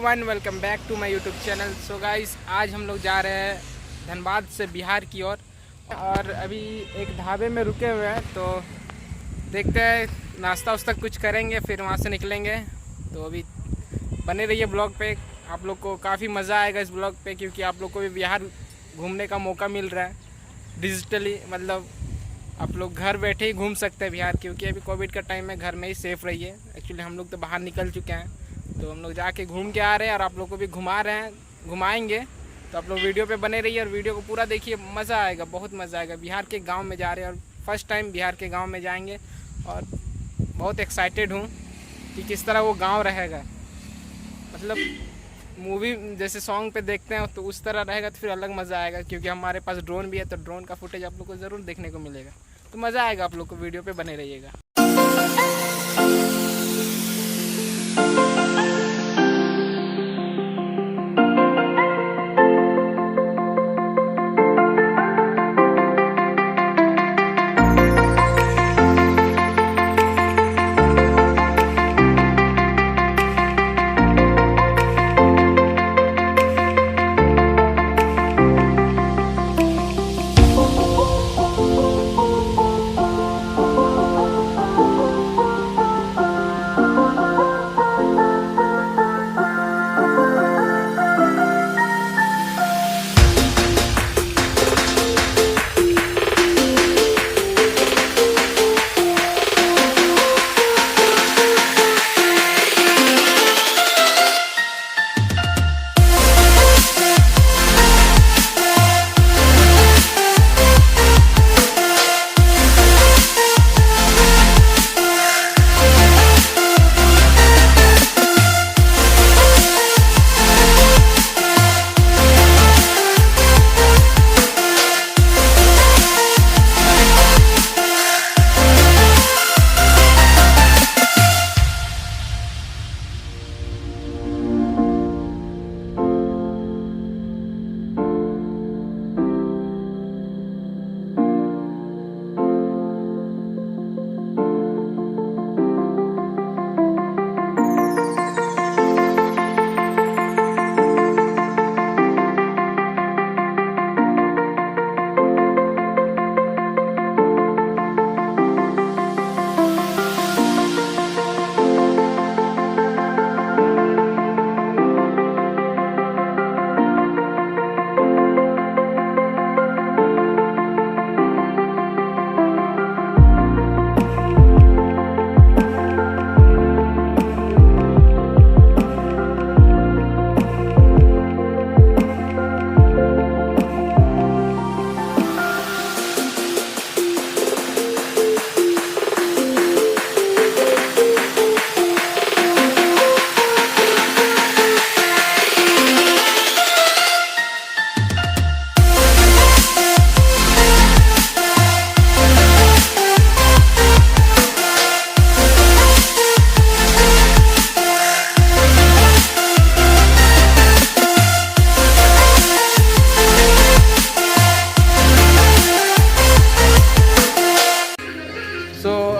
Everyone, welcome back to my YouTube channel. So guys, आज हम लोग जा रहे हैं धनबाद से बिहार की ओर और अभी एक ढाबे में रुके हुए हैं। तो देखते हैं, नाश्ता वास्ता कुछ करेंगे फिर वहाँ से निकलेंगे। तो अभी बने रहिए ब्लॉग पे, आप लोग को काफ़ी मज़ा आएगा इस ब्लॉग पे, क्योंकि आप लोग को भी बिहार घूमने का मौका मिल रहा है डिजिटली। मतलब आप लोग घर बैठे ही घूम सकते हैं बिहार, क्योंकि अभी कोविड का टाइम है, घर में ही सेफ़ रहिए। एक्चुअली हम लोग तो बाहर निकल चुके हैं, तो हम लोग जाके घूम के आ रहे हैं और आप लोग को भी घुमा रहे हैं, घुमाएंगे। तो आप लोग वीडियो पे बने रहिए और वीडियो को पूरा देखिए, मज़ा आएगा, बहुत मज़ा आएगा। बिहार के गांव में जा रहे हैं और फर्स्ट टाइम बिहार के गांव में जाएंगे और बहुत एक्साइटेड हूँ कि किस तरह वो गांव रहेगा। मतलब मूवी जैसे सॉन्ग पे देखते हैं तो उस तरह रहेगा, तो फिर अलग मज़ा आएगा। क्योंकि हमारे पास ड्रोन भी है, तो ड्रोन का फुटेज आप लोग को ज़रूर देखने को मिलेगा। तो मज़ा आएगा, आप लोग को वीडियो पे बने रहिएगा।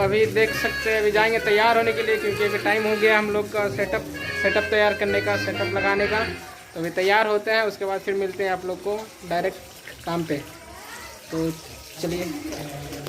अभी देख सकते हैं, अभी जाएंगे तैयार होने के लिए, क्योंकि अभी टाइम हो गया हम लोग का सेटअप तैयार करने का, सेटअप लगाने का। तो अभी तैयार होते हैं, उसके बाद फिर मिलते हैं आप लोग को डायरेक्ट काम पे। तो चलिए।